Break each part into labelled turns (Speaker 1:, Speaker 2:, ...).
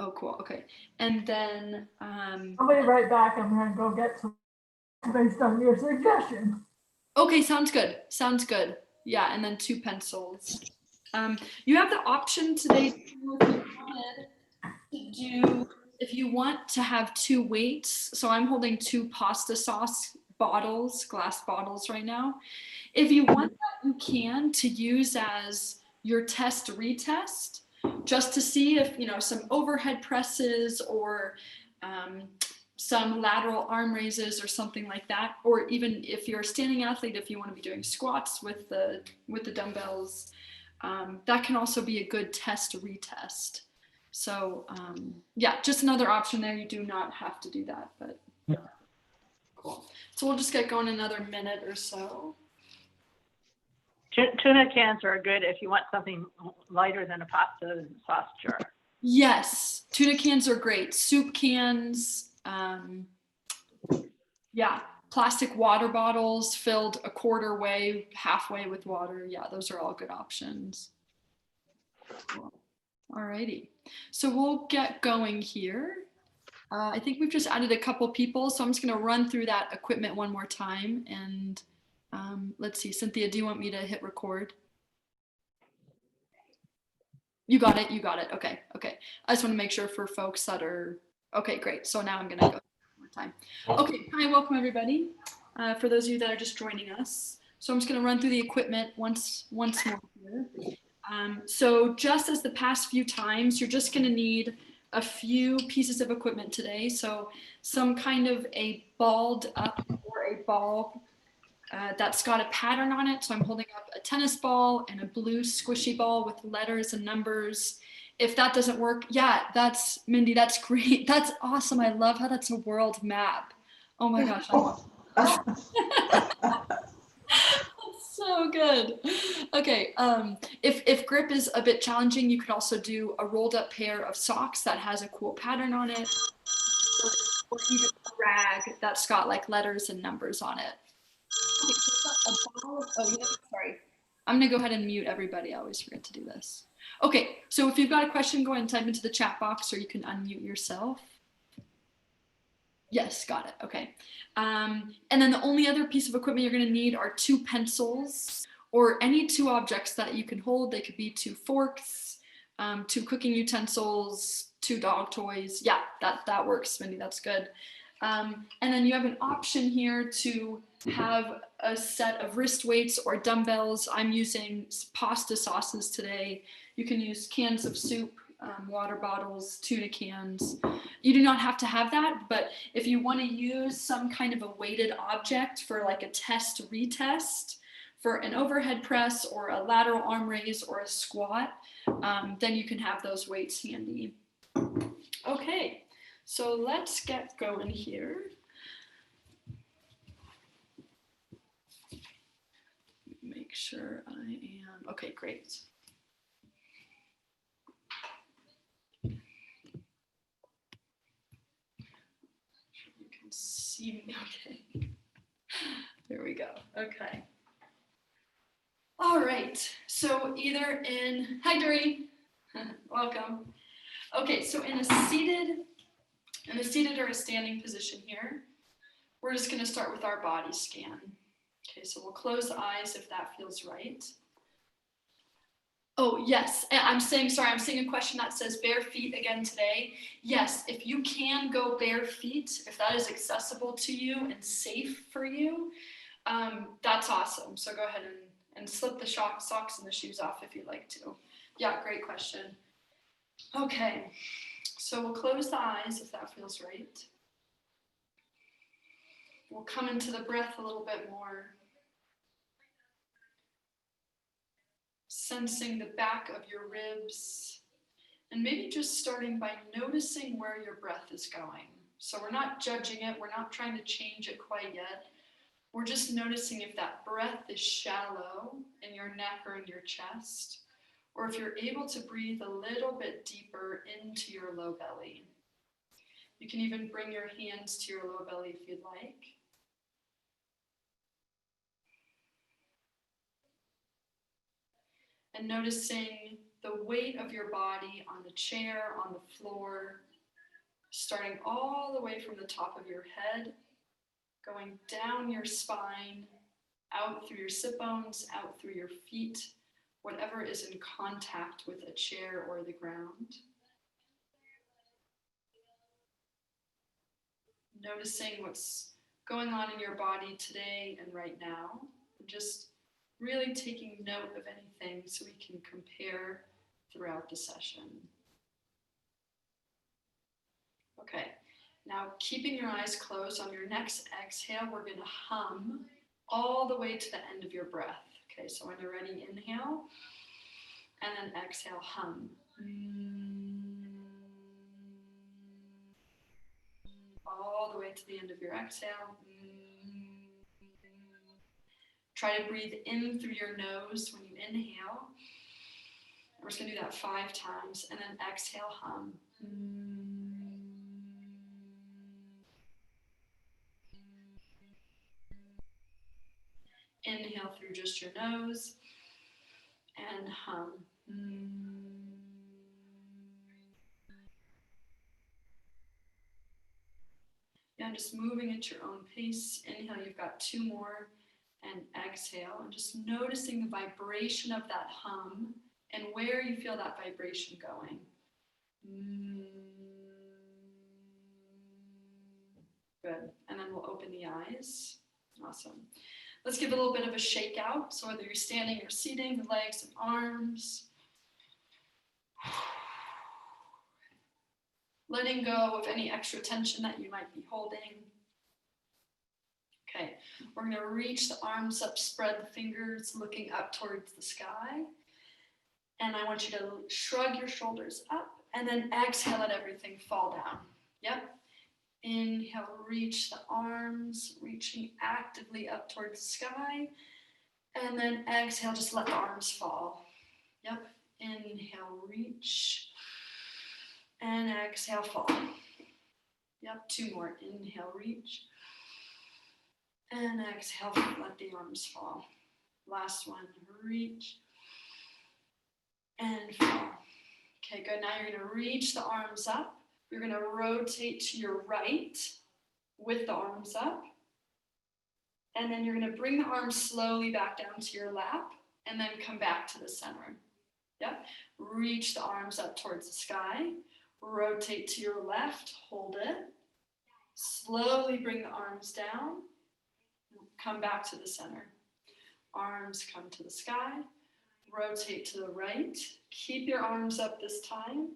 Speaker 1: Oh, cool. Okay. And then,
Speaker 2: I'll be right back. I'm gonna go get some based on your suggestion.
Speaker 1: okay, sounds good. Sounds good. Yeah, and then 2 pencils. You have the option today too, if you wanted to do, if you want to have 2 weights. So I'm holding 2 pasta sauce bottles, glass bottles right now. If you want that, you can to use as your test retest, just to see if, some overhead presses or um, some lateral arm raises or something like that. Or even if you're a standing athlete, if you want to be doing squats with the dumbbells, that can also be a good test retest. So yeah, just another option there. You do not have to do that, but cool. So we'll just get going another minute or so.
Speaker 3: Tuna cans are good if you want something lighter than a pasta sauce jar.
Speaker 1: Yes, tuna cans are great. Soup cans, yeah, plastic water bottles filled a quarter way, halfway with water. Yeah, those are all good options. Cool. Alrighty, so we'll get going here. I think we've just added a couple people, so I'm just gonna run through that equipment one more time. And let's see, Cynthia, do you want me to hit record? You got it. You got it. Okay. Okay. I just want to make sure for folks that are okay. Great. So now I'm going to go one more time. Okay. Hi. Welcome everybody. For those of you that are just joining us, so I'm just going to run through the equipment once more here. So just as the past few times, you're just going to need a few pieces of equipment today. So some kind of a balled up or a ball that's got a pattern on it. So I'm holding up a tennis ball and a blue squishy ball with letters and numbers. If that doesn't work, yeah, that's Mindy, that's great. That's awesome. I love how that's a world map. Oh my gosh, I love that's so good. Okay, if grip is a bit challenging, you could also do a rolled up pair of socks that has a cool pattern on it, or even a rag that's got like letters and numbers on it. Sorry. I'm gonna go ahead and mute everybody. I always forget to do this. Okay, so if you've got a question, go ahead and type into the chat box, or you can unmute yourself. Yes, got it. Okay. And then the only other piece of equipment you're gonna need are 2 pencils or any 2 objects that you can hold. They could be 2 forks, 2 cooking utensils, 2 dog toys. Yeah, that works, Mindy. That's good. And then you have an option here to have a set of wrist weights or dumbbells. I'm using pasta sauces today. You can use cans of soup, water bottles, tuna cans. You do not have to have that, but if you want to use some kind of a weighted object for like a test retest for an overhead press or a lateral arm raise or a squat, then you can have those weights handy. Okay, so let's get going here. Make sure I am, okay, great. You can see me, okay. There we go, okay. All right, so either in, hi Dory, welcome. Okay, so in a seated or a standing position here, we're just gonna start with our body scan. Okay, so we'll close the eyes if that feels right. Oh, yes, I'm seeing a question that says bare feet again today. Yes, if you can go bare feet, if that is accessible to you and safe for you, that's awesome. So go ahead and slip the socks and the shoes off if you'd like to. Yeah, great question. Okay, so we'll close the eyes if that feels right. We'll come into the breath a little bit more. Sensing the back of your ribs, and maybe just starting by noticing where your breath is going. So we're not judging it, we're not trying to change it quite yet. We're just noticing if that breath is shallow in your neck or in your chest, or if you're able to breathe a little bit deeper into your low belly. You can even bring your hands to your low belly if you'd like. And noticing the weight of your body on the chair, on the floor, starting all the way from the top of your head, going down your spine, out through your sit bones, out through your feet, whatever is in contact with a chair or the ground. Noticing what's going on in your body today and right now. Just really taking note of anything so we can compare throughout the session. Okay, now keeping your eyes closed, on your next exhale, we're going to hum all the way to the end of your breath. Okay, so when you're ready, inhale, and then exhale, hum. All the way to the end of your exhale. Try to breathe in through your nose when you inhale. We're just going to do that 5 times, and then exhale, hum. Inhale through just your nose and hum. Yeah, just moving at your own pace. Inhale, you've got 2 more, and exhale, and just noticing the vibration of that hum and where you feel that vibration going. Good, and then we'll open the eyes. Awesome. Let's give a little bit of a shake out. So whether you're standing or seating, the legs and arms. Letting go of any extra tension that you might be holding. Okay, we're going to reach the arms up, spread the fingers, looking up towards the sky. And I want you to shrug your shoulders up and then exhale, let everything fall down. Yep. Inhale, reach the arms, reaching actively up towards the sky. And then exhale, just let the arms fall. Yep. Inhale, reach. And exhale, fall. Yep, 2 more. Inhale, reach. And exhale, let the arms fall. Last one, reach. And fall. Okay, good. Now you're going to reach the arms up. You're going to rotate to your right with the arms up. And then you're going to bring the arms slowly back down to your lap and then come back to the center. Yep. Reach the arms up towards the sky. Rotate to your left. Hold it. Slowly bring the arms down. Come back to the center. Arms come to the sky. Rotate to the right. Keep your arms up this time.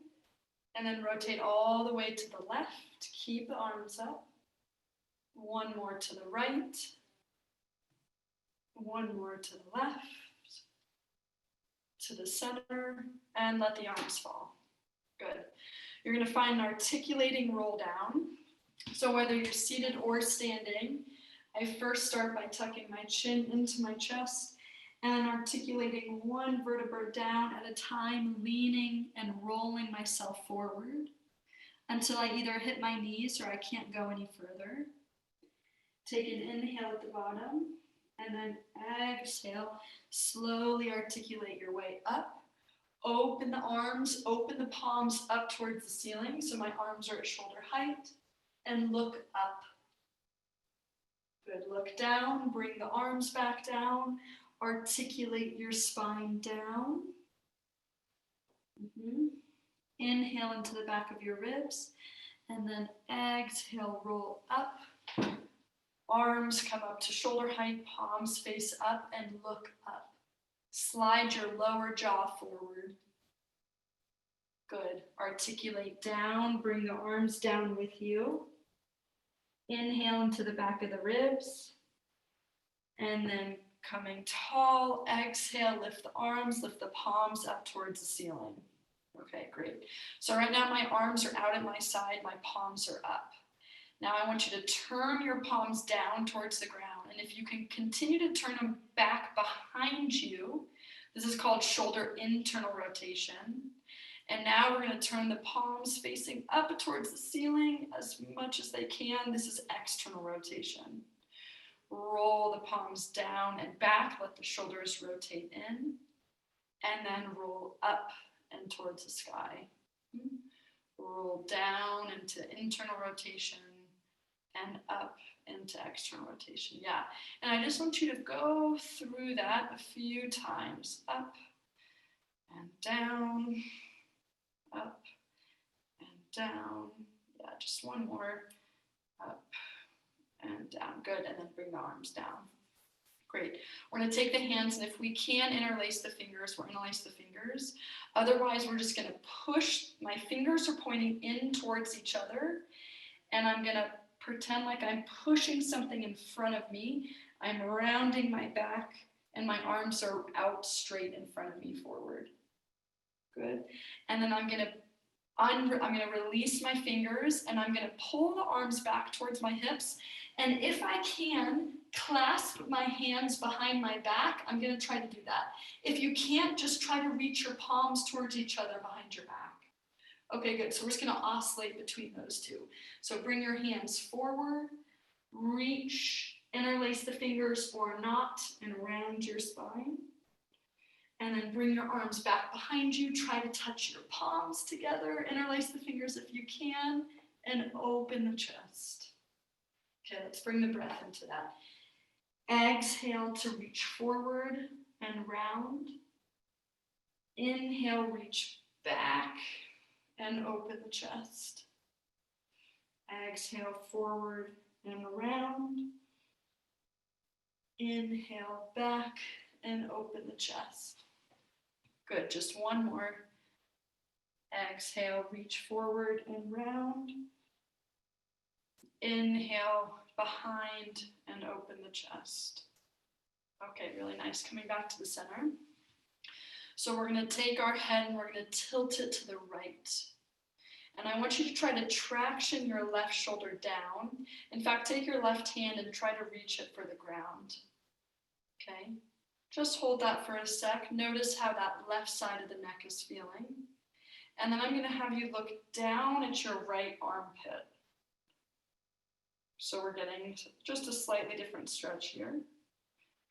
Speaker 1: And then rotate all the way to the left. Keep the arms up. 1 more to the right. 1 more to the left. To the center. And let the arms fall. Good. You're going to find an articulating roll down. So whether you're seated or standing, I first start by tucking my chin into my chest and articulating 1 vertebra down at a time, leaning and rolling myself forward until I either hit my knees or I can't go any further. Take an inhale at the bottom and then exhale. Slowly articulate your way up. Open the arms, open the palms up towards the ceiling so my arms are at shoulder height, and look up. Good, look down, bring the arms back down, articulate your spine down. Inhale into the back of your ribs, and then exhale, roll up. Arms come up to shoulder height, palms face up, and look up. Slide your lower jaw forward. Good. Articulate down, bring the arms down with you. Inhale into the back of the ribs. And then coming tall, exhale, lift the arms, lift the palms up towards the ceiling. Okay, great. So right now my arms are out at my side, my palms are up. Now I want you to turn your palms down towards the ground. And if you can continue to turn them back behind you, this is called shoulder internal rotation. And now we're going to turn the palms facing up towards the ceiling as much as they can. This is external rotation. Roll the palms down and back, let the shoulders rotate in, and then roll up and towards the sky. Roll down into internal rotation and up into external rotation. Yeah, and I just want you to go through that a few times. Up and down, up and down. Yeah, just one more. Up and down. Good, and then bring the arms down. Great. We're going to take the hands, and if we can interlace the fingers, we're interlace the fingers. Otherwise, we're just going to push. My fingers are pointing in towards each other, and I'm going to pretend like I'm pushing something in front of me. I'm rounding my back, and my arms are out straight in front of me forward. Good. And then I'm going to release my fingers, and I'm going to pull the arms back towards my hips. And if I can, clasp my hands behind my back. I'm going to try to do that. If you can't, just try to reach your palms towards each other behind your back. Okay, good. So we're just going to oscillate between those two. So bring your hands forward, reach, interlace the fingers or not, and around your spine. And then bring your arms back behind you. Try to touch your palms together. Interlace the fingers if you can, and open the chest. Okay, let's bring the breath into that. Exhale to reach forward and round. Inhale, reach back and open the chest. Exhale, forward and around. Inhale, back and open the chest. Good, just one more. Exhale, reach forward and round. Inhale, behind and open the chest. Okay, really nice. Coming back to the center. So we're going to take our head and we're going to tilt it to the right. And I want you to try to traction your left shoulder down. In fact, take your left hand and try to reach it for the ground. Okay, just hold that for a sec. Notice how that left side of the neck is feeling. And then I'm going to have you look down at your right armpit. So we're getting just a slightly different stretch here.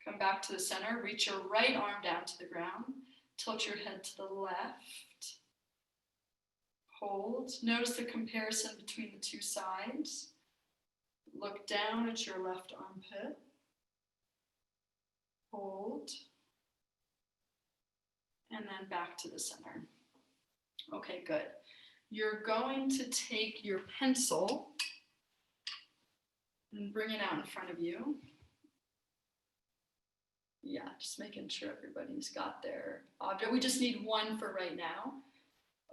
Speaker 1: Come back to the center, reach your right arm down to the ground, tilt your head to the left, hold. Notice the comparison between the two sides. Look down at your left armpit, hold, and then back to the center. Okay, good. You're going to take your pencil and bring it out in front of you. Yeah, just making sure everybody's got their object. We just need one for right now.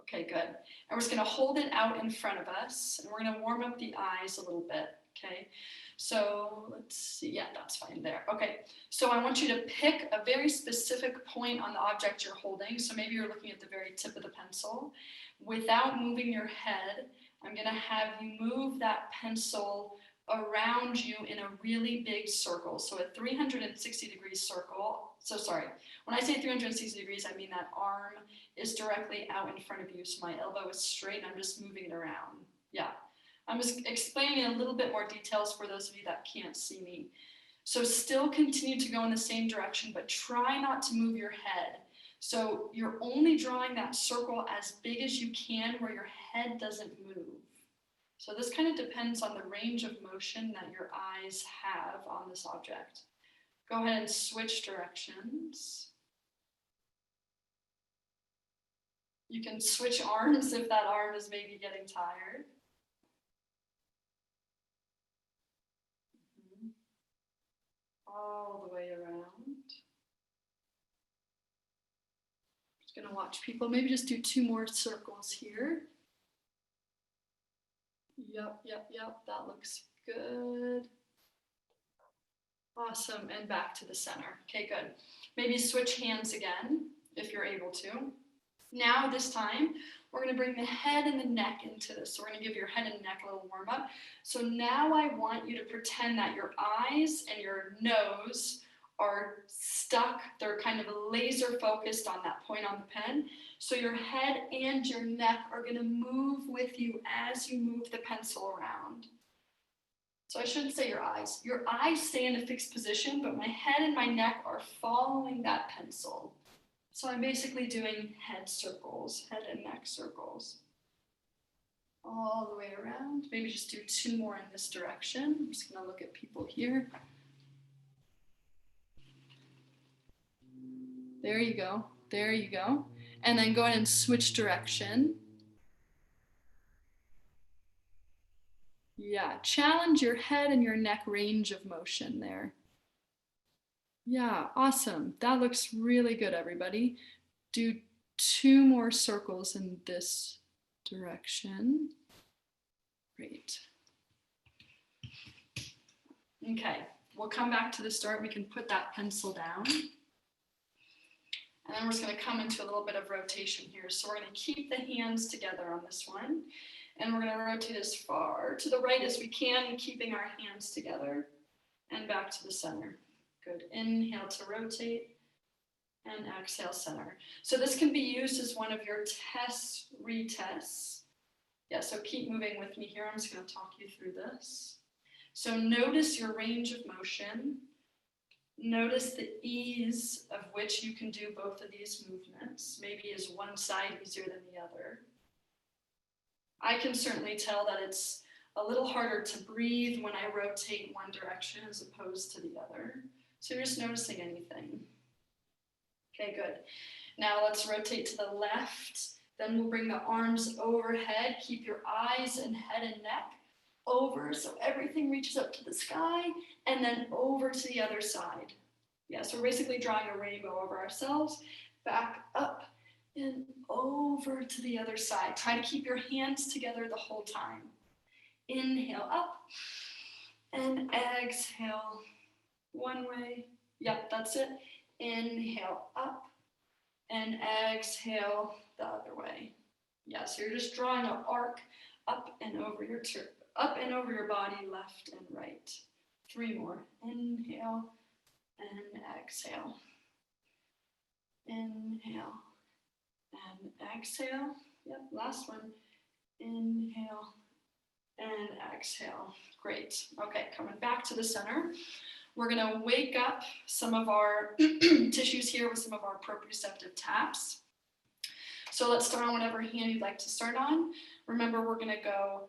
Speaker 1: Okay, good. And we're just gonna hold it out in front of us, and we're gonna warm up the eyes a little bit, okay? So let's see, yeah, that's fine there. Okay, so I want you to pick a very specific point on the object you're holding. So maybe you're looking at the very tip of the pencil. Without moving your head, I'm gonna have you move that pencil around you in a really big circle. So a 360-degree circle. So sorry, when I say 360 degrees, I mean that arm is directly out in front of you. So my elbow is straight and I'm just moving it around. Yeah, I'm just explaining a little bit more details for those of you that can't see me. So still continue to go in the same direction, but try not to move your head. So you're only drawing that circle as big as you can where your head doesn't move. So this kind of depends on the range of motion that your eyes have on this object. Go ahead and switch directions. You can switch arms if that arm is maybe getting tired. All the way around. Just gonna watch people, maybe just do 2 more circles here. Yep, that looks good. Awesome, and back to the center. Okay, good. Maybe switch hands again, if you're able to. Now, this time, we're gonna bring the head and the neck into this. So we're gonna give your head and neck a little warm up. So now I want you to pretend that your eyes and your nose are stuck. They're kind of laser focused on that point on the pen. So your head and your neck are going to move with you as you move the pencil around. So I shouldn't say your eyes. Your eyes stay in a fixed position, but my head and my neck are following that pencil. So I'm basically doing head circles, head and neck circles. All the way around. Maybe just do 2 more in this direction. I'm just gonna look at people here. There you go, there you go. And then go ahead and switch direction. Yeah, challenge your head and your neck range of motion there. Yeah, awesome. That looks really good, everybody. Do 2 more circles in this direction. Great. Okay, we'll come back to the start. We can put that pencil down. And then we're just going to come into a little bit of rotation here. So we're going to keep the hands together on this one. And we're going to rotate as far to the right as we can, keeping our hands together. And back to the center. Good. Inhale to rotate. And exhale, center. So this can be used as one of your tests, retests. Yeah, so keep moving with me here. I'm just going to talk you through this. So notice your range of motion. Notice the ease of which you can do both of these movements. Maybe is one side easier than the other. I can certainly tell that it's a little harder to breathe when I rotate one direction as opposed to the other. So you're just noticing anything. Okay, good. Now let's rotate to the left. Then we'll bring the arms overhead. Keep your eyes and head and neck over so everything reaches up to the sky, and then over to the other side. Yeah, so we're basically drawing a rainbow over ourselves, back up and over to the other side. Try to keep your hands together the whole time. Inhale up and exhale one way. Yep, that's it. Inhale up and exhale the other way. Yeah, so you're just drawing an arc up and over your body, left and right. 3 more. Inhale and exhale. Inhale and exhale. Yep, last one. Inhale and exhale. Great. Okay, coming back to the center. We're going to wake up some of our tissues here with some of our proprioceptive taps. So let's start on whatever hand you'd like to start on. Remember, we're going to go,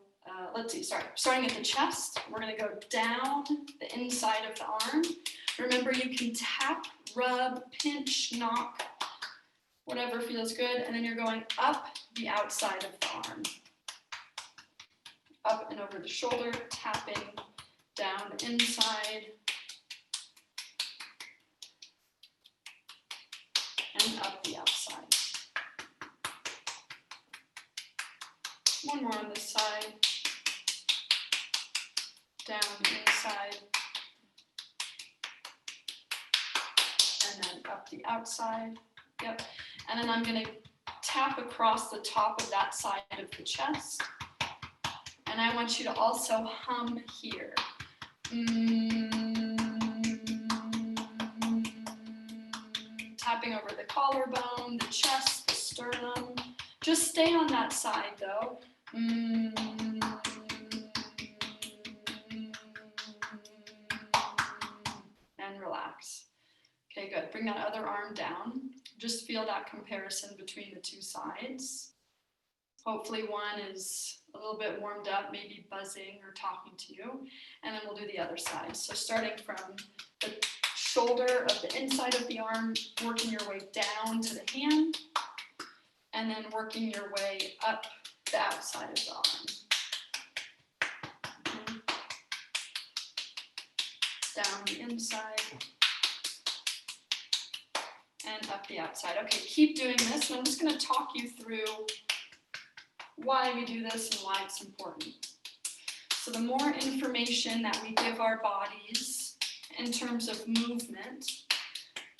Speaker 1: starting at the chest, we're going to go down the inside of the arm. Remember, you can tap, rub, pinch, knock, whatever feels good. And then you're going up the outside of the arm. Up and over the shoulder, tapping down the inside. And up the outside. One more on this side. Down the inside. And then up the outside. Yep. And then I'm going to tap across the top of that side of the chest. And I want you to also hum here. Tapping over the collarbone, the chest, the sternum. Just stay on that side though. And relax. Okay, good. Bring that other arm down. Just feel that comparison between the 2 sides. Hopefully one is a little bit warmed up, maybe buzzing or talking to you. And then we'll do the other side. So starting from the shoulder of the inside of the arm, working your way down to the hand, and then working your way up the outside of the arm. Down the inside, and up the outside. Okay, keep doing this, and I'm just going to talk you through why we do this and why it's important. So the more information that we give our bodies in terms of movement,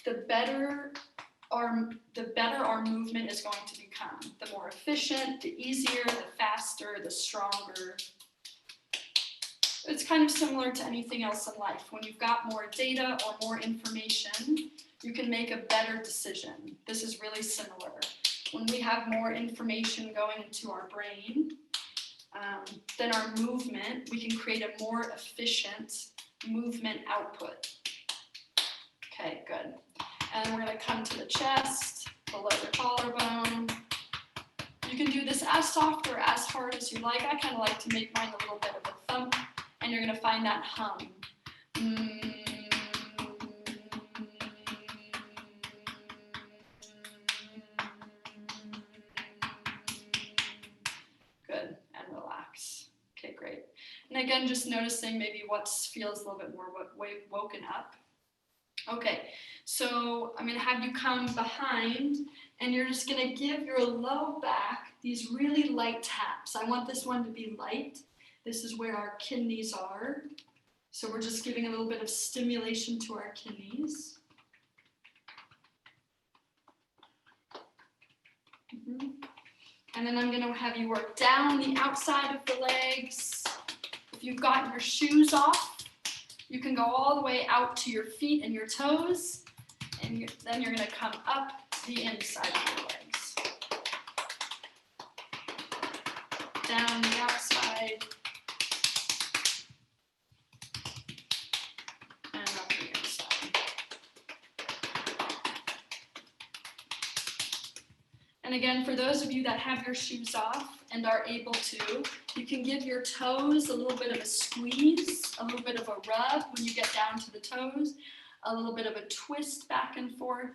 Speaker 1: the better our movement is going to become. The more efficient, the easier, the faster, the stronger. It's kind of similar to anything else in life. When you've got more data or more information, you can make a better decision. This is really similar. When we have more information going into our brain, then our movement, we can create a more efficient movement output. Okay, good. And we're going to come to the chest, below the collarbone. You can do this as soft or as hard as you like. I kind of like to make mine a little bit of a thump, and you're gonna find that hum. Good, and relax. Okay, great. And again, just noticing maybe what feels a little bit more woken up. Okay, so I'm gonna have you come behind, and you're just gonna give your low back these really light taps. I want this one to be light. This is where our kidneys are. So we're just giving a little bit of stimulation to our kidneys. And then I'm gonna have you work down the outside of the legs. If you've got your shoes off, you can go all the way out to your feet and your toes, and then you're gonna come up the inside of your legs. Down the outside, and up the inside. And again, for those of you that have your shoes off and are able to, you can give your toes a little bit of a squeeze, a little bit of a rub when you get down to the toes, a little bit of a twist back and forth.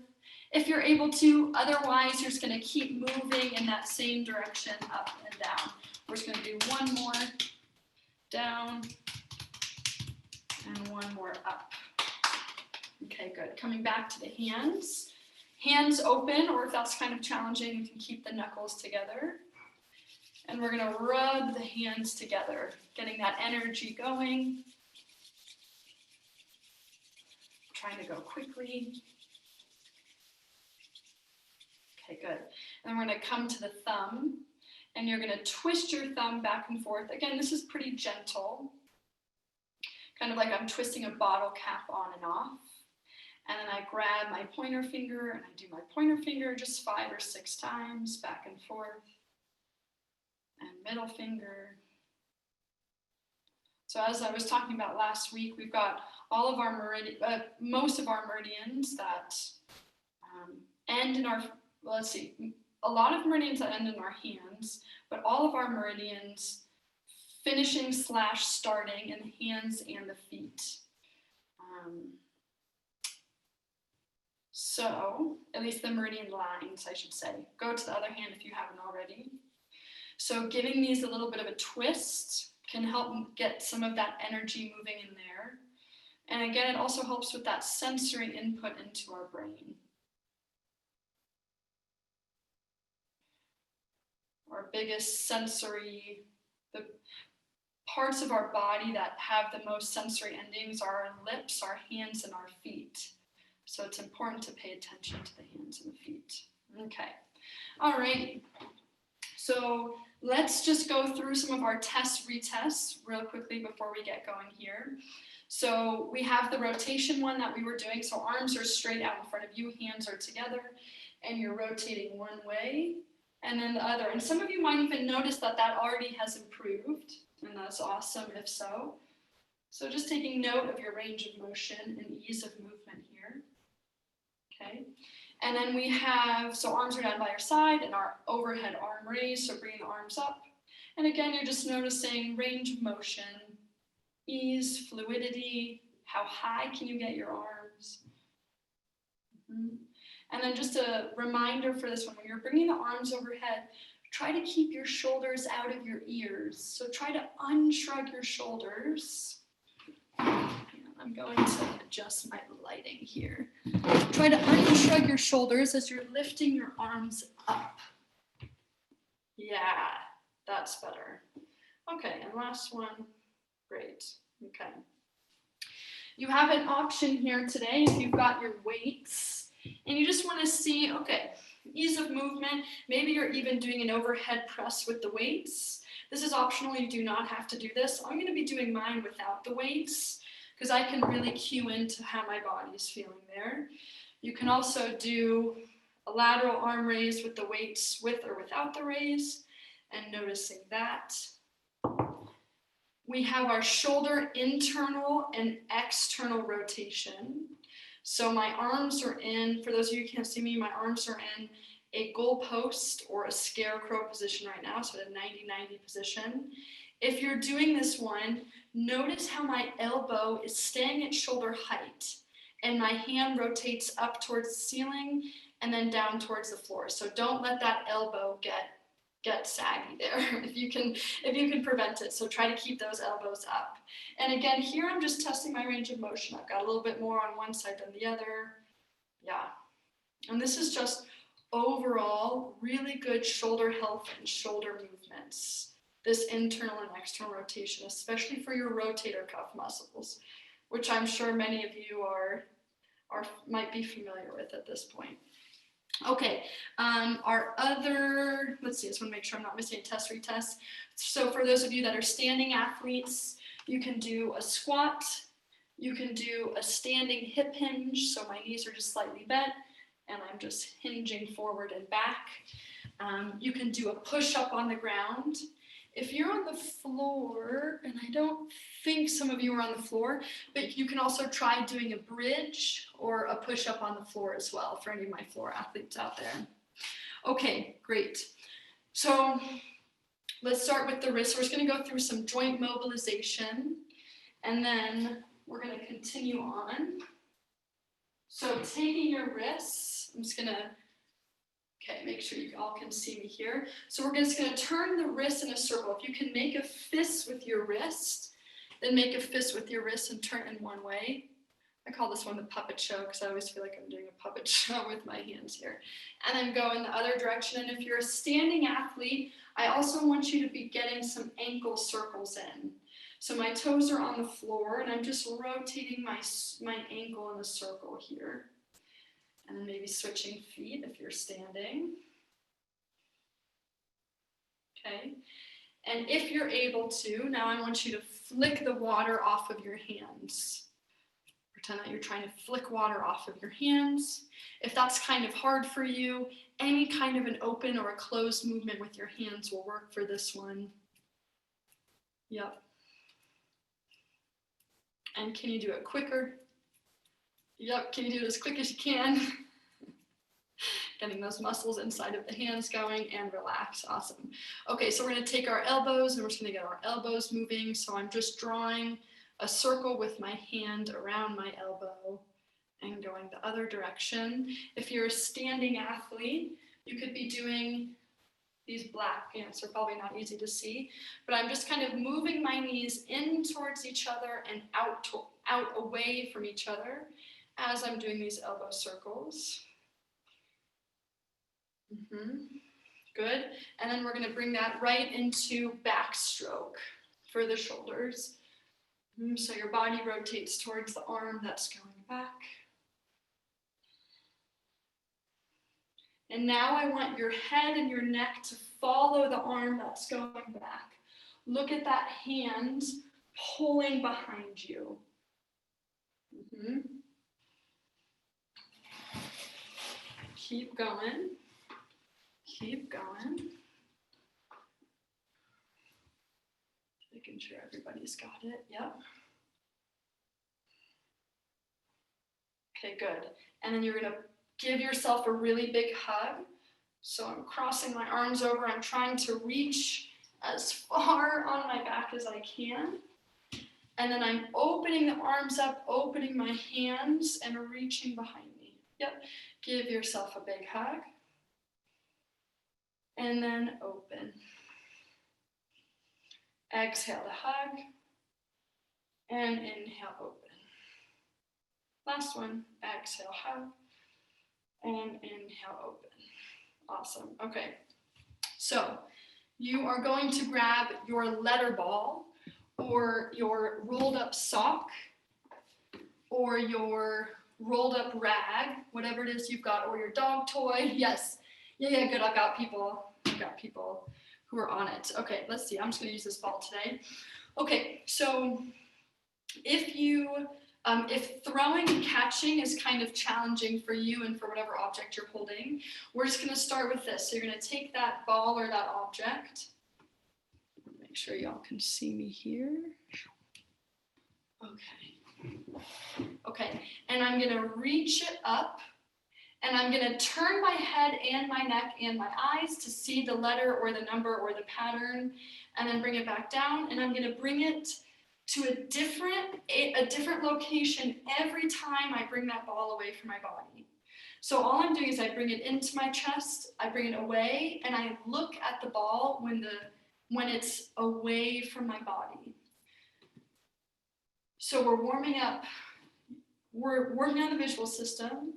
Speaker 1: If you're able to, otherwise you're just gonna keep moving in that same direction, up and down. We're just gonna do one more down and one more up. Okay, good. Coming back to the hands. Hands open, or if that's kind of challenging, you can keep the knuckles together. And we're gonna rub the hands together, getting that energy going. Trying to go quickly. Okay, good. And we're gonna come to the thumb, and you're gonna twist your thumb back and forth. Again, this is pretty gentle. Kind of like I'm twisting a bottle cap on and off. And then I grab my pointer finger, and I do my pointer finger just 5 or 6 times, back and forth. And middle finger. So as I was talking about last week, we've got all of our most of our meridians that end in our, well, let's see, a lot of meridians that end in our hands, but all of our meridians finishing / starting in the hands and the feet. So, at least the meridian lines, I should say. Go to the other hand if you haven't already. So giving these a little bit of a twist can help get some of that energy moving in there. And again, it also helps with that sensory input into our brain. Our biggest sensory, the parts of our body that have the most sensory endings are our lips, our hands, and our feet. So it's important to pay attention to the hands and the feet. Okay, all right. So let's just go through some of our retests real quickly before we get going here. So we have the rotation one that we were doing. So arms are straight out in front of you, hands are together, and you're rotating one way and then the other. And some of you might even notice that that already has improved, and that's awesome if so. So just taking note of your range of motion and ease of movement here. Okay. And then we have, so arms are down by your side and our overhead arm raise, so bringing the arms up. And again, you're just noticing range of motion, ease, fluidity, how high can you get your arms? And then just a reminder for this one, when you're bringing the arms overhead, try to keep your shoulders out of your ears. So try to unshrug your shoulders. I'm going to adjust my lighting here. Try to unshrug your shoulders as you're lifting your arms up. Yeah, that's better. Okay, and last one. Great. Okay. You have an option here today if you've got your weights and you just want to see, okay, ease of movement. Maybe you're even doing an overhead press with the weights. This is optional. You do not have to do this. I'm going to be doing mine without the weights, because I can really cue into how my body is feeling there. You can also do a lateral arm raise with the weights with or without the raise, and noticing that. We have our shoulder internal and external rotation. So my arms are in, for those of you who can't see me, my arms are in, a goalpost or a scarecrow position right now, so a 90-90 position. If you're doing this one, notice how my elbow is staying at shoulder height and my hand rotates up towards the ceiling and then down towards the floor. So don't let that elbow get saggy there if you can prevent it. So try to keep those elbows up. And again, here I'm just testing my range of motion. I've got a little bit more on one side than the other. Yeah. And this is just overall really good shoulder health and shoulder movements. This internal and external rotation, especially for your rotator cuff muscles, which I'm sure many of you might be familiar with at this point. Okay, our other, let's see, I just want to make sure I'm not missing a test retest. So for those of you that are standing athletes, you can do a squat, you can do a standing hip hinge, so my knees are just slightly bent, and I'm just hinging forward and back. You can do a push-up on the ground. If you're on the floor, and I don't think some of you are on the floor, but you can also try doing a bridge or a push-up on the floor as well for any of my floor athletes out there. Okay, great. So let's start with the wrist. We're just going to go through some joint mobilization, and then we're going to continue on. So taking your wrists, I'm just going to make sure you all can see me here. So we're just going to turn the wrist in a circle. If you can make a fist with your wrist, then make a fist with your wrist and turn in one way. I call this one the puppet show because I always feel like I'm doing a puppet show with my hands here. And then go in the other direction. And if you're a standing athlete, I also want you to be getting some ankle circles in. So my toes are on the floor and I'm just rotating my ankle in a circle here. And then maybe switching feet if you're standing. Okay. And if you're able to, now I want you to flick the water off of your hands. Pretend that you're trying to flick water off of your hands. If that's kind of hard for you, any kind of an open or a closed movement with your hands will work for this one. Yep. And can you do it quicker? Yep, can you do it as quick as you can? Getting those muscles inside of the hands going and relax, awesome. Okay, so we're gonna take our elbows and we're just gonna get our elbows moving. So I'm just drawing a circle with my hand around my elbow and going the other direction. If you're a standing athlete, you could be doing these black pants, are probably not easy to see, but I'm just kind of moving my knees in towards each other and out away from each other as I'm doing these elbow circles. Good. And then we're going to bring that right into backstroke for the shoulders. So your body rotates towards the arm that's going back. And now I want your head and your neck to follow the arm that's going back. Look at that hand pulling behind you. Keep going. Keep going. Making sure everybody's got it. Yep. Okay, good. And then you're going to give yourself a really big hug. So I'm crossing my arms over. I'm trying to reach as far on my back as I can. And then I'm opening the arms up, opening my hands, and reaching behind me. Yep. Give yourself a big hug. And then open. Exhale to hug. And inhale, open. Last one. Exhale, hug. And inhale, open. Awesome. Okay. So you are going to grab your letter ball or your rolled up sock or your rolled up rag, whatever it is you've got, or your dog toy. Yes. Yeah, good. I've got people who are on it. Okay, let's see. I'm just going to use this ball today. Okay, so if throwing and catching is kind of challenging for you and for whatever object you're holding, we're just going to start with this. So you're going to take that ball or that object. Make sure y'all can see me here. Okay. Okay, and I'm going to reach it up And I'm going to turn my head and my neck and my eyes to see the letter or the number or the pattern, and then bring it back down. And I'm going to bring it to a different location every time I bring that ball away from my body. So all I'm doing is I bring it into my chest, I bring it away, and I look at the ball when it's away from my body. So we're warming up. We're working on the visual system.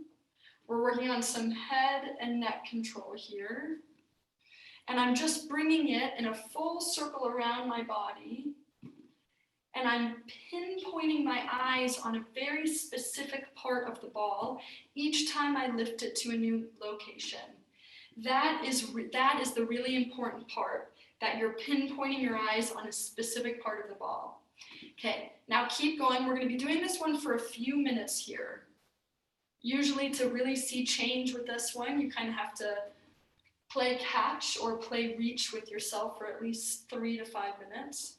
Speaker 1: We're working on some head and neck control here. And I'm just bringing it in a full circle around my body. And I'm pinpointing my eyes on a very specific part of the ball each time I lift it to a new location. That is the really important part, that you're pinpointing your eyes on a specific part of the ball. Okay, now keep going. We're going to be doing this one for a few minutes here. Usually to really see change with this one, you kind of have to play catch or play reach with yourself for at least 3 to 5 minutes.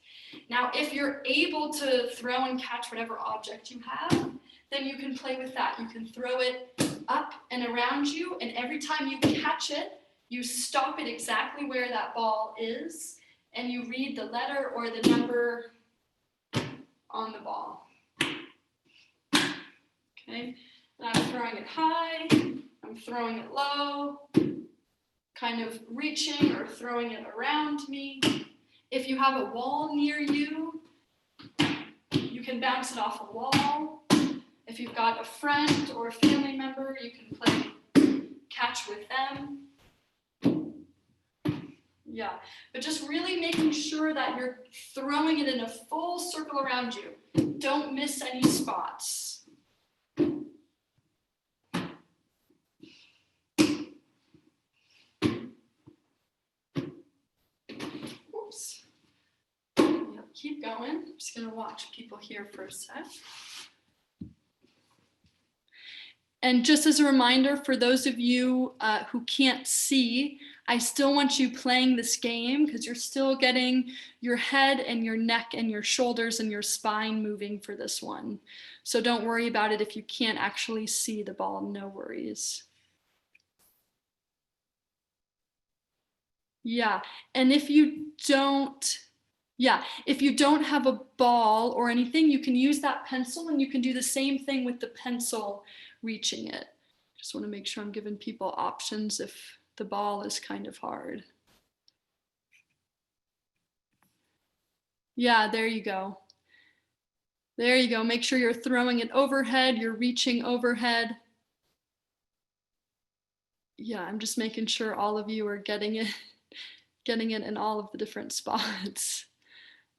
Speaker 1: Now, if you're able to throw and catch whatever object you have, then you can play with that. You can throw it up and around you, and every time you catch it, you stop it exactly where that ball is, and you read the letter or the number on the ball. Okay, and I'm throwing it high, I'm throwing it low, kind of reaching or throwing it around me. If you have a wall near you, you can bounce it off a wall. If you've got a friend or a family member, you can play catch with them. Yeah, but just really making sure that you're throwing it in a full circle around you. Don't miss any spots. Oops. Yep, keep going. I'm just going to watch people here for a sec. And just as a reminder, for those of you who can't see, I still want you playing this game because you're still getting your head and your neck and your shoulders and your spine moving for this one. So don't worry about it if you can't actually see the ball, no worries. Yeah, and if you don't have a ball or anything, you can use that pencil and you can do the same thing with the pencil reaching it. Just want to make sure I'm giving people options if the ball is kind of hard. Yeah, there you go. There you go. Make sure you're throwing it overhead, you're reaching overhead. Yeah, I'm just making sure all of you are getting it in all of the different spots.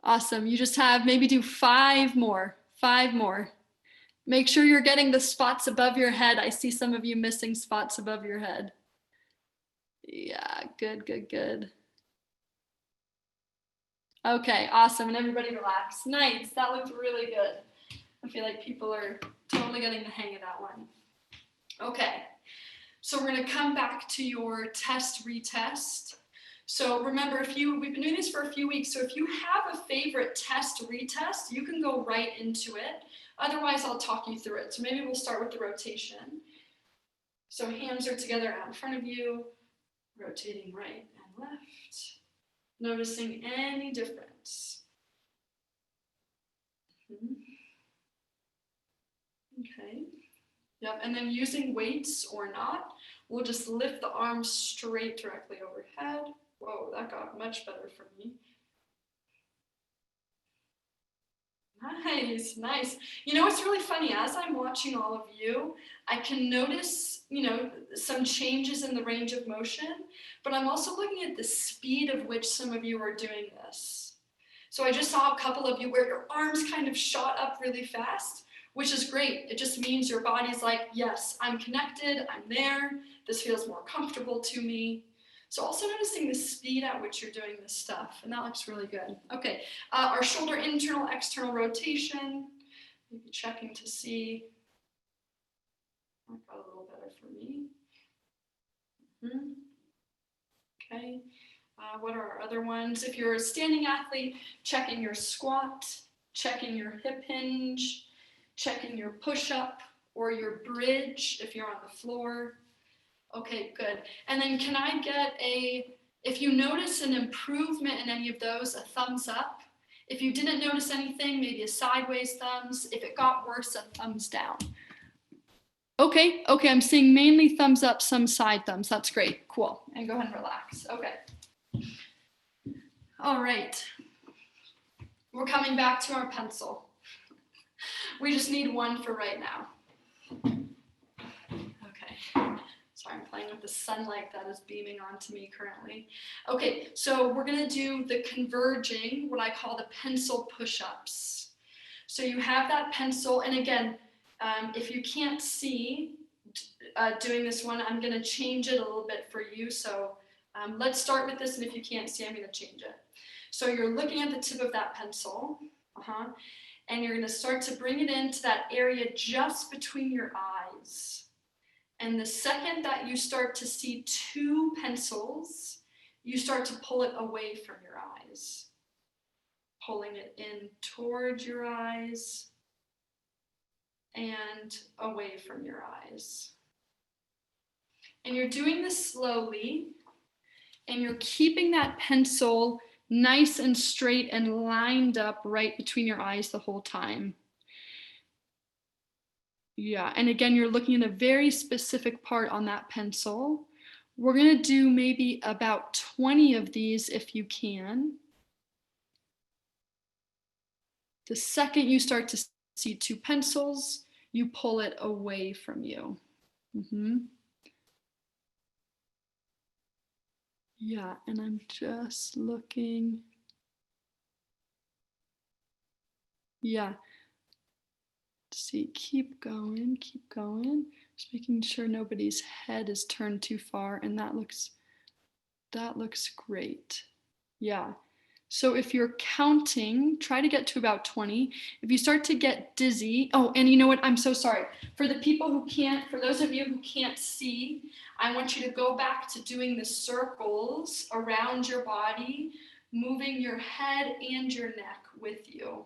Speaker 1: Awesome. You just have maybe do 5 more. Make sure you're getting the spots above your head. I see some of you missing spots above your head. Yeah, good. Okay, awesome. And everybody relax. Nice. That looked really good. I feel like people are totally getting the hang of that one. Okay, so we're going to come back to your test retest. So remember, we've been doing this for a few weeks, so if you have a favorite test retest, you can go right into it. Otherwise, I'll talk you through it. So maybe we'll start with the rotation. So hands are together out in front of you, rotating right and left, noticing any difference. Okay. Yep, and then using weights or not, we'll just lift the arms straight directly overhead. Whoa, that got much better for me. Nice. You know, it's really funny, as I'm watching all of you, I can notice, some changes in the range of motion, but I'm also looking at the speed of which some of you are doing this. So I just saw a couple of you where your arms kind of shot up really fast, which is great. It just means your body's like, yes, I'm connected, I'm there, this feels more comfortable to me. So also noticing the speed at which you're doing this stuff, and that looks really good. Okay, our shoulder internal, external rotation, maybe checking to see. That got a little better for me. Okay, what are our other ones? If you're a standing athlete, checking your squat, checking your hip hinge, checking your push-up or your bridge if you're on the floor. Okay, good. And then can I get if you notice an improvement in any of those, a thumbs up. If you didn't notice anything, maybe a sideways thumbs. If it got worse, a thumbs down. Okay, I'm seeing mainly thumbs up, some side thumbs. That's great, cool. And go ahead and relax, okay. All right, we're coming back to our pencil. We just need one for right now. Okay, sorry, I'm playing with the sunlight that is beaming onto me currently. Okay, so we're gonna do the converging, what I call the pencil push-ups. So you have that pencil, and again, if you can't see doing this one, I'm gonna change it a little bit for you. So let's start with this, and if you can't see, I'm gonna change it. So you're looking at the tip of that pencil, and you're gonna start to bring it into that area just between your eyes. And the second that you start to see two pencils, you start to pull it away from your eyes. Pulling it in towards your eyes and away from your eyes. And you're doing this slowly, and you're keeping that pencil nice and straight and lined up right between your eyes the whole time. Yeah, and again, you're looking at a very specific part on that pencil. We're gonna do maybe about 20 of these if you can. The second you start to see two pencils, you pull it away from you. Yeah, and I'm just looking. Yeah. See, keep going, just making sure nobody's head is turned too far, and that looks great. Yeah. So if you're counting, try to get to about 20. If you start to get dizzy, oh, and you know what? I'm so sorry. For the people who can't, for those of you who can't see, I want you to go back to doing the circles around your body, moving your head and your neck with you.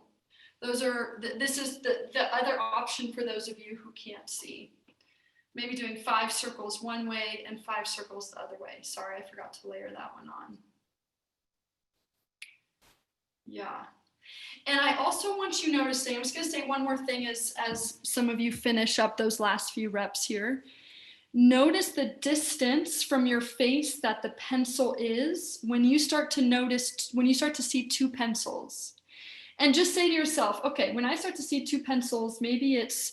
Speaker 1: This is the other option for those of you who can't see. Maybe doing 5 circles one way and 5 circles the other way. Sorry, I forgot to layer that one on. Yeah. And I also want you noticing, I'm just gonna say one more thing as some of you finish up those last few reps here. Notice the distance from your face that the pencil is when you start to see two pencils. And just say to yourself, okay, when I start to see two pencils, maybe it's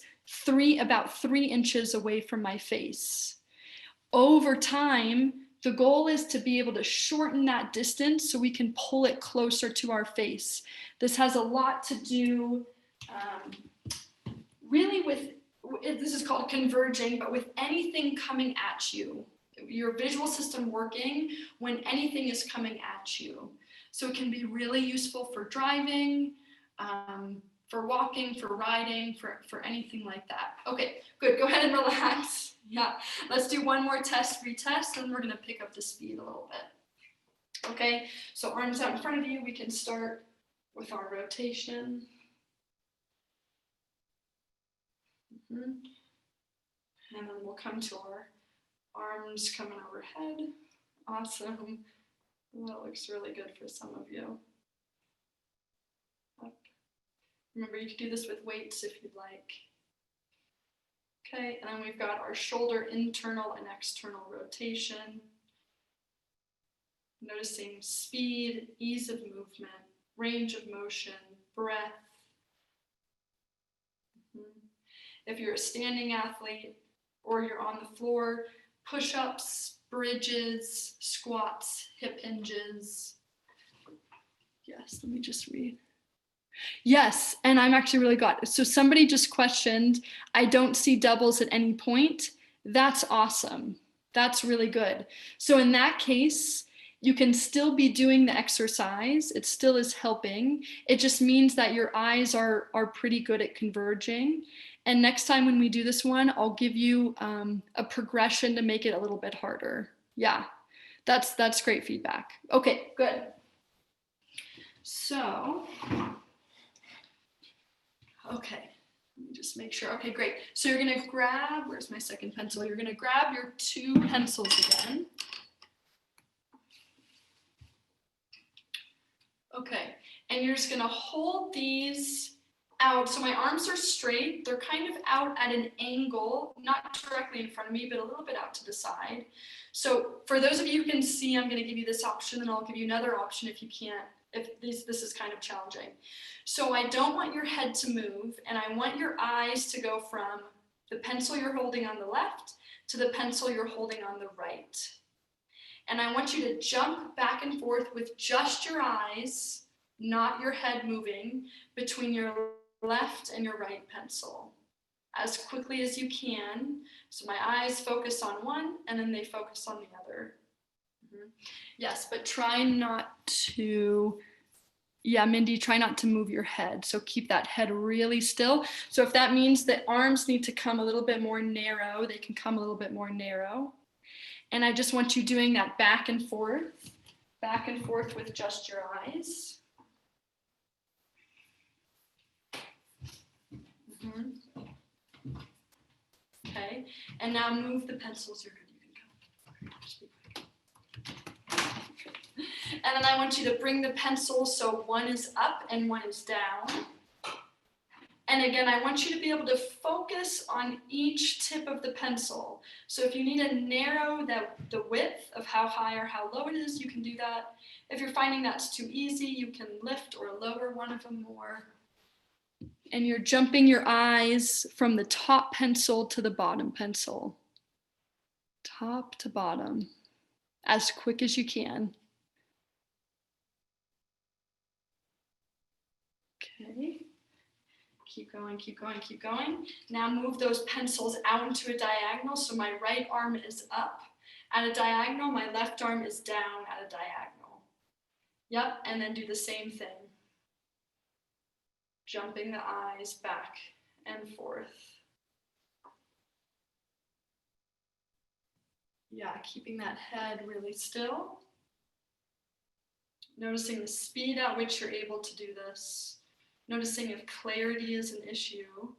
Speaker 1: about 3 inches away from my face. Over time, the goal is to be able to shorten that distance so we can pull it closer to our face. This has a lot to do really with, this is called converging, but with anything coming at you, your visual system working when anything is coming at you. So it can be really useful for driving, for walking, for riding, for anything like that. Okay, good, go ahead and relax. Yeah, let's do one more test, retest, and we're gonna pick up the speed a little bit. Okay, so arms out in front of you, we can start with our rotation. And then we'll come to our arms coming overhead. Awesome. That looks really good for some of you. Up. Remember, you can do this with weights if you'd like. Okay, and then we've got our shoulder internal and external rotation. Noticing speed, ease of movement, range of motion, breath. If you're a standing athlete or you're on the floor, push-ups, bridges, squats, hip hinges. Yes, let me just read. Yes, and I'm actually really glad. So somebody just questioned, I don't see doubles at any point. That's awesome. That's really good. So in that case, you can still be doing the exercise. It still is helping. It just means that your eyes are pretty good at converging. And next time when we do this one, I'll give you a progression to make it a little bit harder. Yeah, that's great feedback. Okay, good. So, okay, let me just Just make sure. Okay, great. So you're gonna grab, where's my second pencil? You're gonna grab your 2 pencils again. Okay, and you're just gonna hold these out. So my arms are straight. They're kind of out at an angle, not directly in front of me, but a little bit out to the side. So for those of you who can see, I'm gonna give you this option, and I'll give you another option if you can't, if this is kind of challenging. So I don't want your head to move, and I want your eyes to go from the pencil you're holding on the left to the pencil you're holding on the right. And I want you to jump back and forth with just your eyes, not your head moving, between your left and your right pencil as quickly as you can. So my eyes focus on one and then they focus on the other. Yes, but try not to, yeah, Mindy, try not to move your head. So keep that head really still. So if that means that arms need to come a little bit more narrow, they can come a little bit more narrow. And I just want you doing that back and forth with just your eyes. Okay, and now move the pencils. You're good, you can go. And then I want you to bring the pencils so one is up and one is down. And again, I want you to be able to focus on each tip of the pencil. So if you need to narrow the width of how high or how low it is, you can do that. If you're finding that's too easy, you can lift or lower one of them more. And you're jumping your eyes from the top pencil to the bottom pencil. Top to bottom, as quick as you can. Okay. Keep going, keep going, keep going. Now move those pencils out into a diagonal. So my right arm is up at a diagonal. My left arm is down at a diagonal. Yep, and then do the same thing. Jumping the eyes back and forth. Yeah, keeping that head really still. Noticing the speed at which you're able to do this. Noticing if clarity is an issue.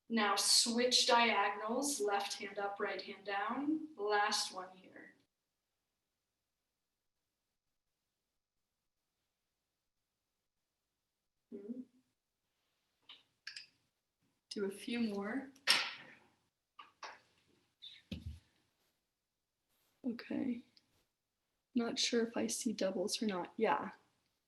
Speaker 1: Now switch diagonals, left hand up, right hand down. Last one here. Do a few more. Okay. Not sure if I see doubles or not. Yeah.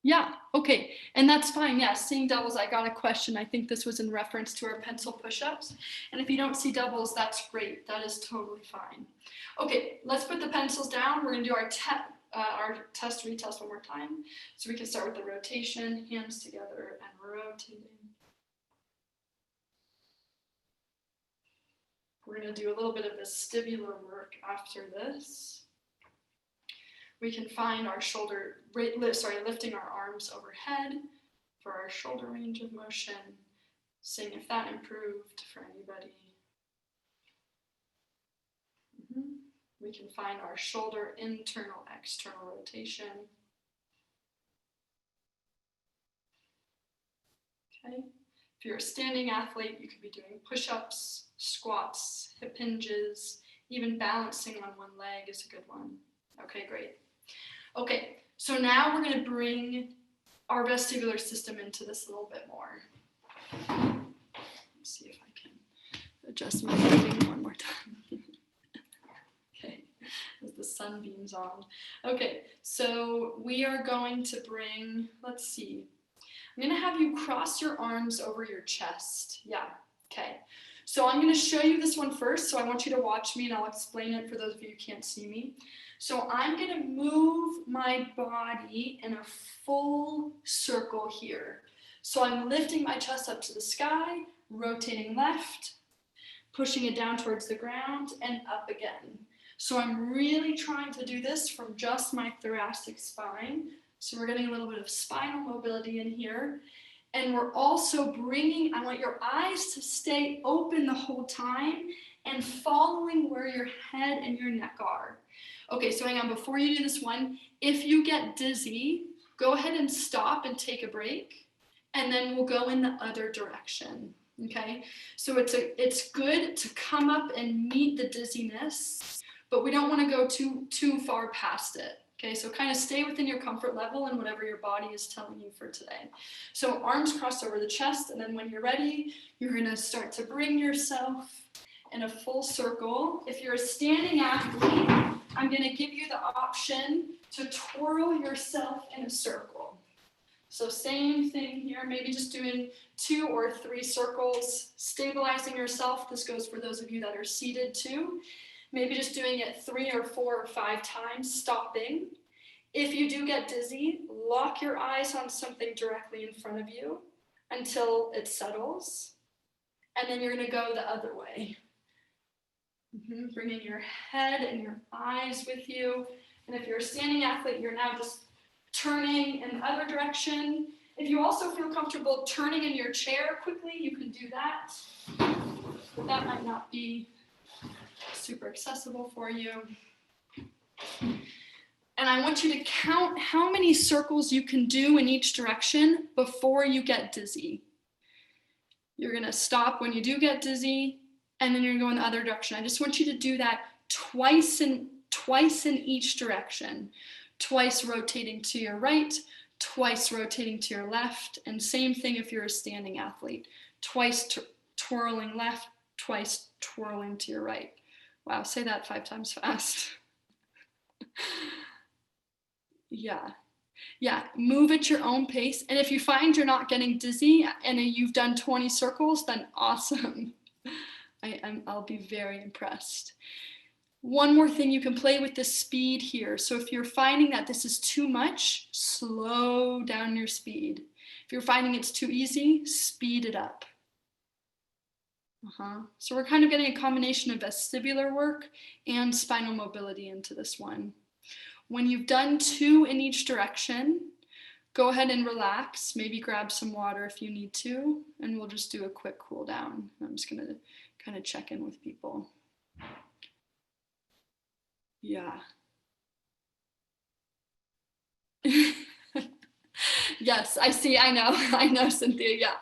Speaker 1: Yeah, okay, and that's fine. Yeah, seeing doubles, I got a question. I think this was in reference to our pencil push-ups. And if you don't see doubles, that's great. That is totally fine. Okay, let's put the pencils down. We're gonna do our test retest one more time. So we can start with the rotation, hands together and rotating. We're gonna do a little bit of vestibular work after this. We can find our lifting our arms overhead for our shoulder range of motion, seeing if that improved for anybody. We can find our shoulder internal, external rotation. Okay. If you're a standing athlete, you could be doing push-ups, squats, hip hinges, even balancing on one leg is a good one. Okay, great. Okay, so now we're going to bring our vestibular system into this a little bit more. Let's see if I can adjust my lighting one more time. Okay, as the sun beams on. Okay, so we are going to bring, let's see. I'm going to have you cross your arms over your chest. Yeah, okay. So I'm going to show you this one first. So I want you to watch me and I'll explain it for those of you who can't see me. So I'm going to move my body in a full circle here. So I'm lifting my chest up to the sky, rotating left, pushing it down towards the ground and up again. So I'm really trying to do this from just my thoracic spine. So we're getting a little bit of spinal mobility in here. And we're also bringing, I want your eyes to stay open the whole time and following where your head and your neck are. Okay, so hang on, before you do this one, if you get dizzy, go ahead and stop and take a break, and then we'll go in the other direction. Okay, so it's good to come up and meet the dizziness, but we don't want to go too far past it. Okay, so kind of stay within your comfort level and whatever your body is telling you for today. So arms crossed over the chest, and then when you're ready, you're going to start to bring yourself in a full circle. If you're a standing athlete, I'm going to give you the option to twirl yourself in a circle. So same thing here, maybe just doing 2 or 3 circles, stabilizing yourself. This goes for those of you that are seated too. Maybe just doing it 3 or 4 or 5 times, stopping. If you do get dizzy, lock your eyes on something directly in front of you until it settles. And then you're going to go the other way. Bringing your head and your eyes with you. And if you're a standing athlete, you're now just turning in the other direction. If you also feel comfortable turning in your chair quickly, you can do that. But that might not be super accessible for you. And I want you to count how many circles you can do in each direction before you get dizzy. You're going to stop when you do get dizzy, and then you're going to go in the other direction. I just want you to do that twice in each direction. Twice rotating to your right, twice rotating to your left, and same thing if you're a standing athlete. Twice twirling left, twice twirling to your right. Wow, say that 5 times fast. Yeah, move at your own pace. And if you find you're not getting dizzy and you've done 20 circles, then awesome. I'll be very impressed. One more thing, you can play with the speed here. So if you're finding that this is too much, slow down your speed. If you're finding it's too easy, speed it up. So we're kind of getting a combination of vestibular work and spinal mobility into this one. When you've done 2 in each direction, go ahead and relax. Maybe grab some water if you need to, and we'll just do a quick cool down. I'm just going to kind of check in with people. Yeah. Yes, I see. I know, Cynthia.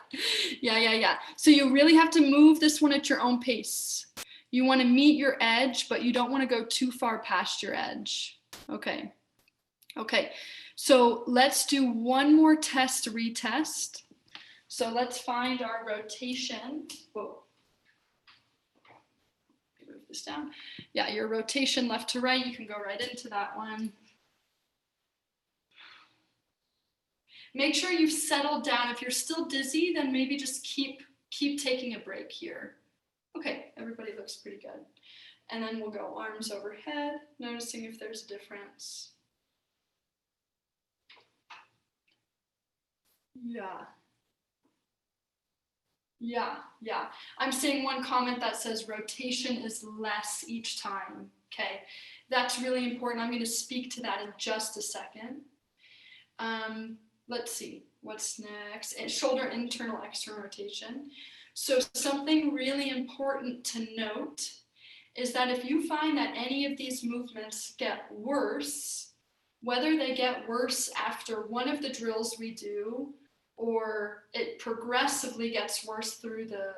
Speaker 1: Yeah. So you really have to move this one at your own pace. You want to meet your edge, but you don't want to go too far past your edge. Okay. So let's do one more retest. So let's find our rotation. Whoa. Move this down. Yeah, your rotation left to right, you can go right into that one. Make sure you've settled down. If you're still dizzy, then maybe just keep taking a break here. Okay, everybody looks pretty good. And then we'll go arms overhead, noticing if there's a difference. Yeah. I'm seeing one comment that says rotation is less each time. Okay, that's really important. I'm going to speak to that in just a second. Let's see, what's next? And shoulder internal external rotation. So something really important to note is that if you find that any of these movements get worse, whether they get worse after one of the drills we do, or it progressively gets worse through the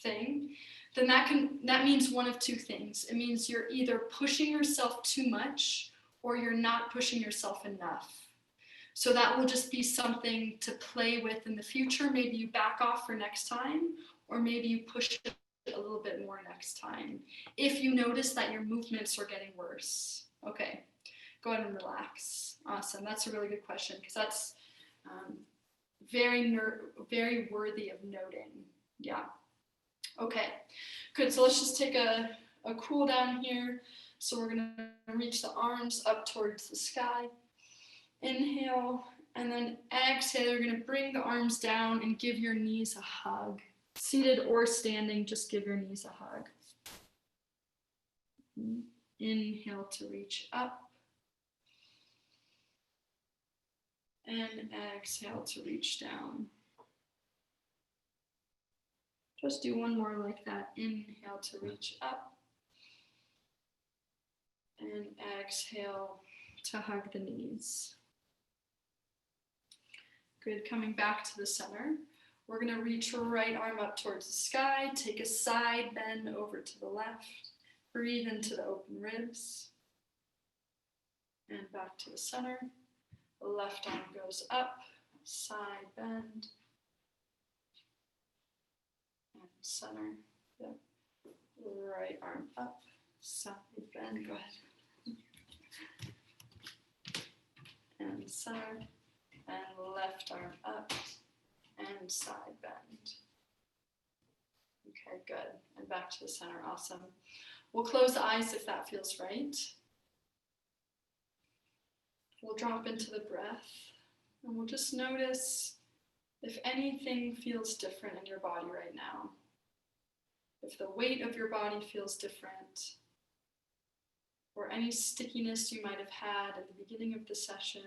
Speaker 1: thing, then that means one of 2 things. It means you're either pushing yourself too much or you're not pushing yourself enough. So that will just be something to play with in the future. Maybe you back off for next time, or maybe you push it a little bit more next time, if you notice that your movements are getting worse. Okay, go ahead and relax. Awesome, that's a really good question, because that's very worthy of noting. Yeah. Okay, good. So let's just take a cool down here. So we're gonna reach the arms up towards the sky. Inhale, and then exhale. You're gonna bring the arms down and give your knees a hug. Seated or standing, just give your knees a hug. Inhale to reach up. And exhale to reach down. Just do one more like that. Inhale to reach up. And exhale to hug the knees. Good, coming back to the center. We're gonna reach right arm up towards the sky, take a side bend over to the left, breathe into the open ribs, and back to the center. The left arm goes up, side bend, and center. Yep. Right arm up, side bend, go ahead. And center, and left arm up, and side bend. Okay, good. And back to the center, awesome. We'll close the eyes if that feels right. We'll drop into the breath, and we'll just notice if anything feels different in your body right now. If the weight of your body feels different, or any stickiness you might have had at the beginning of the session.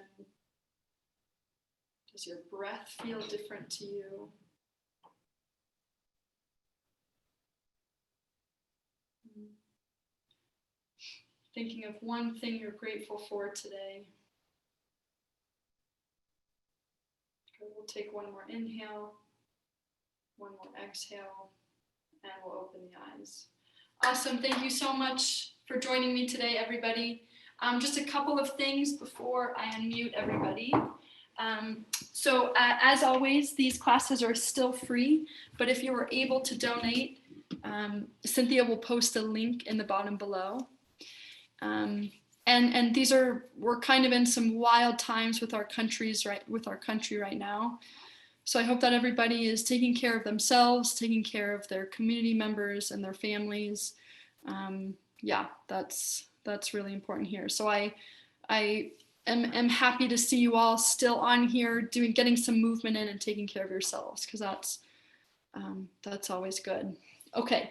Speaker 1: Does your breath feel different to you? Thinking of one thing you're grateful for today. Okay, we'll take one more inhale, one more exhale, and we'll open the eyes. Awesome, thank you so much for joining me today, everybody. Just a couple of things before I unmute everybody. As always, these classes are still free, but if you were able to donate, Cynthia will post a link in the bottom below. And we're kind of in some wild times with our country right now. So I hope that everybody is taking care of themselves, taking care of their community members and their families. Yeah, that's really important here. So I am happy to see you all still on here getting some movement in and taking care of yourselves, because that's always good. Okay,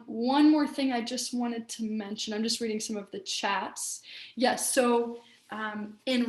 Speaker 1: one more thing I just wanted to mention. I'm just reading some of the chats. Yes, so in